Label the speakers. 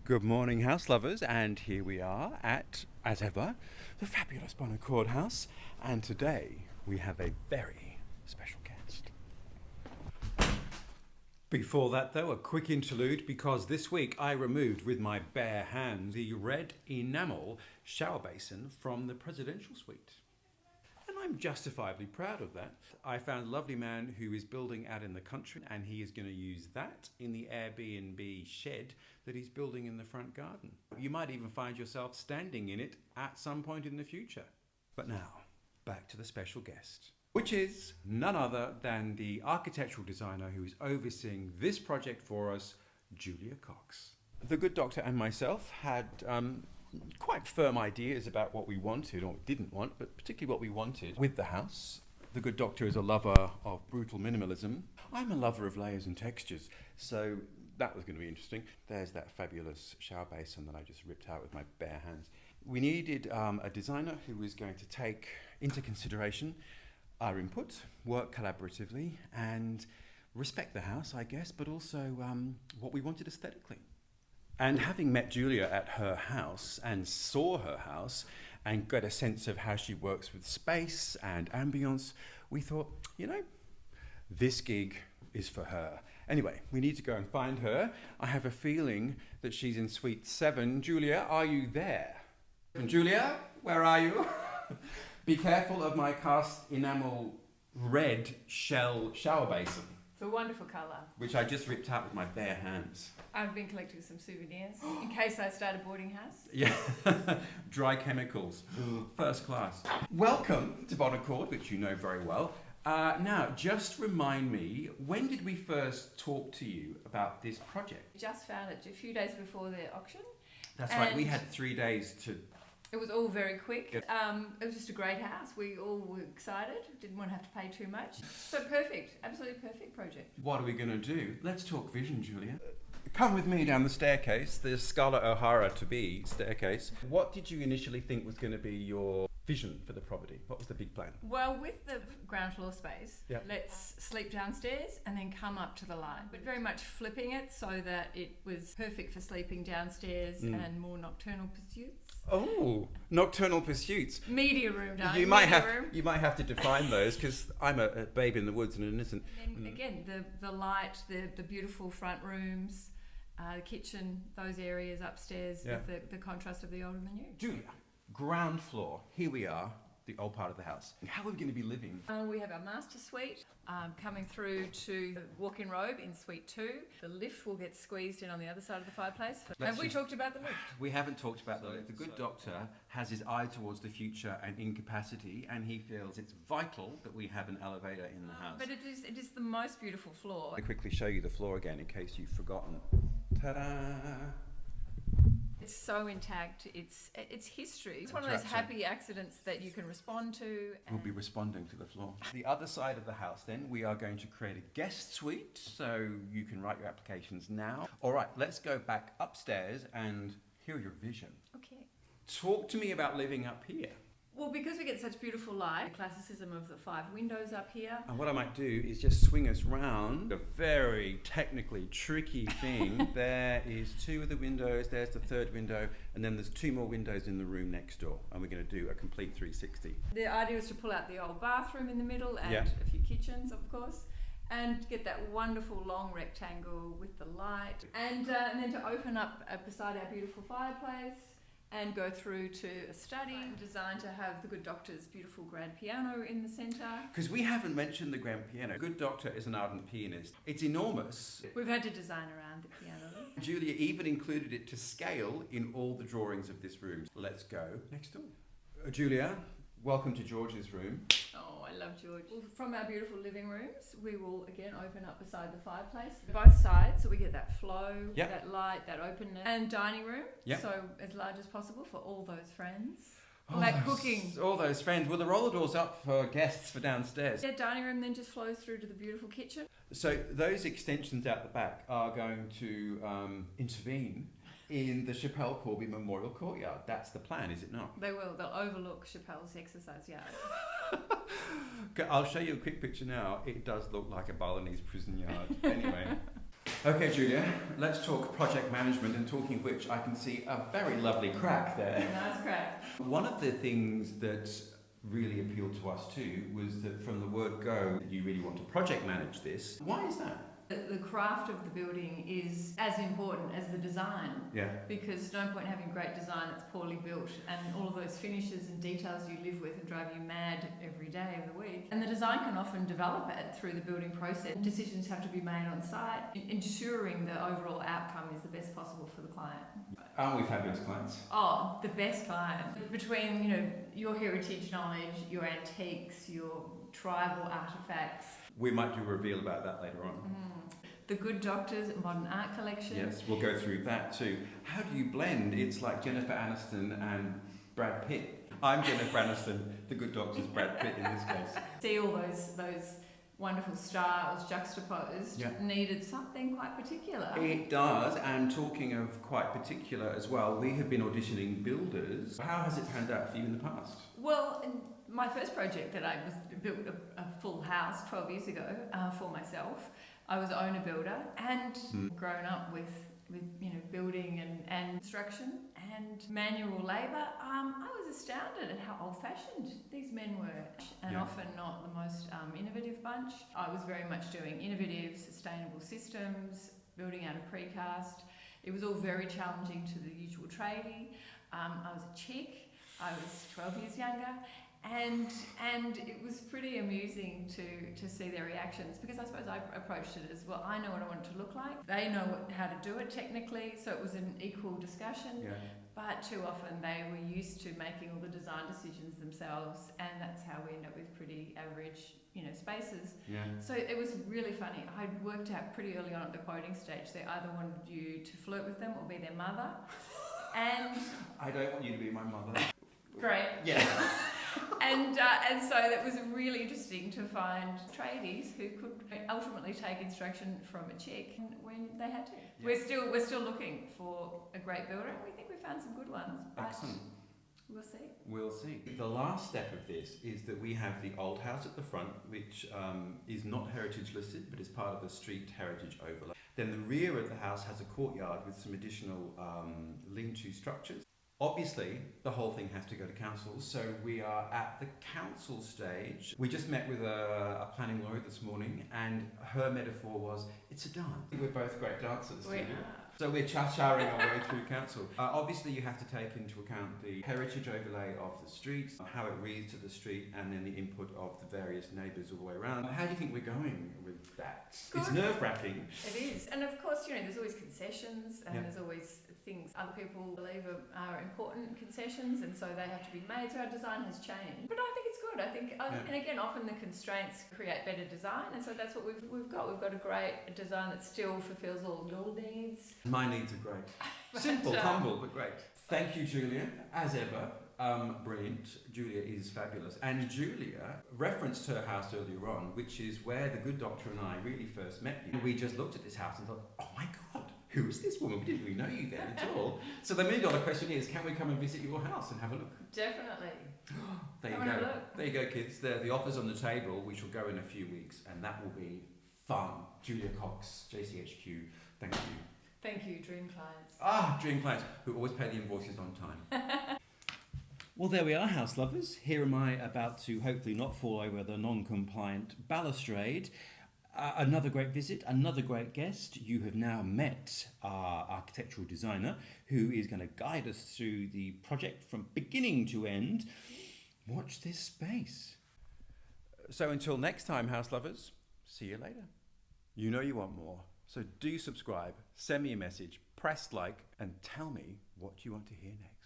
Speaker 1: Good morning, house lovers, and here we are at, as ever, the fabulous Bonaccord House, and today we have a very special guest. Before that, though, a quick interlude, because this week I removed with my bare hands the red enamel shower basin from the presidential suite. And I'm justifiably proud of that. I found a lovely man who is building out in the country, and he is going to use that in the Airbnb shed that he's building in the front garden. You might even find yourself standing in it at some point in the future. But now, back to the special guest, which is none other than the architectural designer who is overseeing this project for us, Julia Cox. The good doctor and myself had quite firm ideas about what we wanted or didn't want, but particularly what we wanted with the house. The good doctor is a lover of brutal minimalism. I'm a lover of layers and textures, so that was going to be interesting. There's that fabulous shower basin that I just ripped out with my bare hands. We needed a designer who was going to take into consideration our input, work collaboratively, and respect the house, I guess, but also what we wanted aesthetically. And having met Julia at her house and saw her house and got a sense of how she works with space and ambience, we thought, this gig is for her. Anyway, we need to go and find her. I have a feeling that she's in suite 7. Julia, are you there? And Julia, where are you? Be careful of my cast enamel red shell shower basin.
Speaker 2: It's a wonderful colour.
Speaker 1: Which I just ripped out with my bare hands.
Speaker 2: I've been collecting some souvenirs in case I start a boarding house.
Speaker 1: Yeah, dry chemicals, first class. Welcome to Bonaccord, which you know very well. Now, just remind me, when did we first talk to you about this project?
Speaker 2: Just found it a few days before the auction.
Speaker 1: That's right, we had 3 days to...
Speaker 2: It was all very quick. It was just a great house. We all were excited. Didn't want to have to pay too much. So perfect, absolutely perfect project.
Speaker 1: What are we going to do? Let's talk vision, Julia. Come with me down the staircase, the Scarlett O'Hara to-be staircase. What did you initially think was going to be your vision for the property? What was the big plan?
Speaker 2: Well, with the ground floor space, let's sleep downstairs and then come up to the light. But very much flipping it so that it was perfect for sleeping downstairs and more nocturnal pursuits.
Speaker 1: Oh, nocturnal pursuits.
Speaker 2: Media room, darling.
Speaker 1: You might have to define those, because I'm a babe in the woods and an innocent.
Speaker 2: And again, the light, the beautiful front rooms, the kitchen, those areas upstairs with the contrast of the old and the new.
Speaker 1: Julia, ground floor. Here we are, the old part of the house. How are we going to be living?
Speaker 2: We have our master suite coming through to the walk-in robe in suite 2. The lift will get squeezed in on the other side of the fireplace. Have we talked about the lift?
Speaker 1: We haven't talked about the lift. The good doctor has his eye towards the future and incapacity, and he feels it's vital that we have an elevator in the house.
Speaker 2: But it is the most beautiful floor.
Speaker 1: I'll quickly show you the floor again in case you've forgotten. Ta-da!
Speaker 2: It's so intact. It's history. It's one of those happy accidents that you can respond to.
Speaker 1: We'll be responding to the floor. The other side of the house, then, we are going to create a guest suite, so you can write your applications now. All right, let's go back upstairs and hear your vision.
Speaker 2: Okay.
Speaker 1: Talk to me about living up here.
Speaker 2: Well, because we get such beautiful light, the classicism of the 5 windows up here.
Speaker 1: And what I might do is just swing us round a very technically tricky thing. There is 2 of the windows, there's the 3rd window, and then there's 2 more windows in the room next door. And we're going to do a complete 360.
Speaker 2: The idea is to pull out the old bathroom in the middle and a few kitchens, of course, and get that wonderful long rectangle with the light. And then to open up beside our beautiful fireplace, and go through to a study designed to have the good doctor's beautiful grand piano in the centre.
Speaker 1: Because we haven't mentioned the grand piano. Good doctor is an ardent pianist. It's enormous.
Speaker 2: We've had to design around the piano.
Speaker 1: Julia even included it to scale in all the drawings of this room. Let's go next door. Julia, welcome to George's room.
Speaker 2: Oh, I love George. Well, from our beautiful living rooms, we will again open up beside the fireplace. Both sides, so we get that flow, that light, that openness. And dining room, so as large as possible for all those friends. Cooking.
Speaker 1: All those friends. Well, the roller door's up for guests for downstairs.
Speaker 2: Yeah, dining room then just flows through to the beautiful kitchen.
Speaker 1: So those extensions out the back are going to intervene in the Chappelle Corby Memorial Courtyard. That's the plan, is it not?
Speaker 2: They will. They'll overlook Chappelle's exercise yard.
Speaker 1: Okay, I'll show you a quick picture now. It does look like a Balinese prison yard. Anyway. Okay, Julia, let's talk project management, and talking of which, I can see a very lovely crack there.
Speaker 2: Nice crack.
Speaker 1: One of the things that really appealed to us too was that from the word go, you really want to project manage this. Why is that?
Speaker 2: The craft of the building is as important as the design.
Speaker 1: Yeah.
Speaker 2: Because no point having great design that's poorly built and all of those finishes and details you live with and drive you mad every day of the week. And the design can often develop it through the building process. Decisions have to be made on site, ensuring the overall outcome is the best possible for the client.
Speaker 1: Aren't we fabulous clients?
Speaker 2: Oh, the best client. Between, your heritage knowledge, your antiques, your tribal artefacts.
Speaker 1: We might do a reveal about that later on.
Speaker 2: The Good Doctor's modern art collection.
Speaker 1: Yes, we'll go through that too. How do you blend? It's like Jennifer Aniston and Brad Pitt. I'm Jennifer Aniston, the Good Doctor's Brad Pitt in this case.
Speaker 2: See all those wonderful styles juxtaposed, needed something quite particular.
Speaker 1: It does, and talking of quite particular as well, we have been auditioning builders. How has it panned out for you in the past?
Speaker 2: Well, my first project that I built a full house 12 years ago for myself. I was owner builder and grown up with building and construction and manual labour. I was astounded at how old-fashioned these men were, and often not the most innovative bunch. I was very much doing innovative, sustainable systems, building out of precast. It was all very challenging to the usual tradie. I was a chick. I was 12 years younger. And it was pretty amusing to see their reactions, because I suppose I approached it as, well, I know what I want it to look like. They know how to do it technically, so it was an equal discussion. Yeah. But too often they were used to making all the design decisions themselves, and that's how we end up with pretty average, spaces. Yeah. So it was really funny. I worked out pretty early on at the quoting stage, they either wanted you to flirt with them or be their mother. And
Speaker 1: I don't want you to be my mother.
Speaker 2: Great.
Speaker 1: Yeah.
Speaker 2: And so that was really interesting to find tradies who could ultimately take instruction from a chick when they had to. Yeah. We're still looking for a great builder, and we think we found some good ones.
Speaker 1: Excellent.
Speaker 2: We'll see.
Speaker 1: We'll see. The last step of this is that we have the old house at the front, which is not heritage listed, but is part of the street heritage overlay. Then the rear of the house has a courtyard with some additional lean-to structures. Obviously, the whole thing has to go to council, so we are at the council stage. We just met with a planning lawyer this morning, and her metaphor was, it's a dance. We're both great dancers. So we're cha-charing our way through council. Obviously, you have to take into account the heritage overlay of the streets, how it reads to the street, and then the input of the various neighbours all the way around. How do you think we're going with that? Good. It's nerve-wracking.
Speaker 2: It is. And of course, there's always concessions, and there's always things other people believe are important concessions, and so they have to be made. So our design has changed. But I think it's good. I think, and again, often the constraints create better design, and so that's what we've got. We've got a great design that still fulfills all your needs.
Speaker 1: My needs are great. Simple, humble, but great. Thank you, Julia. As ever, brilliant. Julia is fabulous. And Julia referenced her house earlier on, which is where the Good Doctor and I really first met you. We just looked at this house and thought, oh my God, who is this woman? We didn't really know you then at all. So the million-dollar question is, can we come and visit your house and have a look?
Speaker 2: Definitely.
Speaker 1: There you go. There you go, kids. The offer's on the table. We shall go in a few weeks, and that will be fun. Julia Cox, JCHQ, thank you.
Speaker 2: Thank you, dream clients.
Speaker 1: Dream clients who always pay the invoices on time. Well, there we are, house lovers. Here am I about to hopefully not fall over the non-compliant balustrade. Another great visit, another great guest. You have now met our architectural designer, who is going to guide us through the project from beginning to end. Watch this space. So until next time, house lovers, see you later. You know you want more. So do subscribe, send me a message, press like, and tell me what you want to hear next.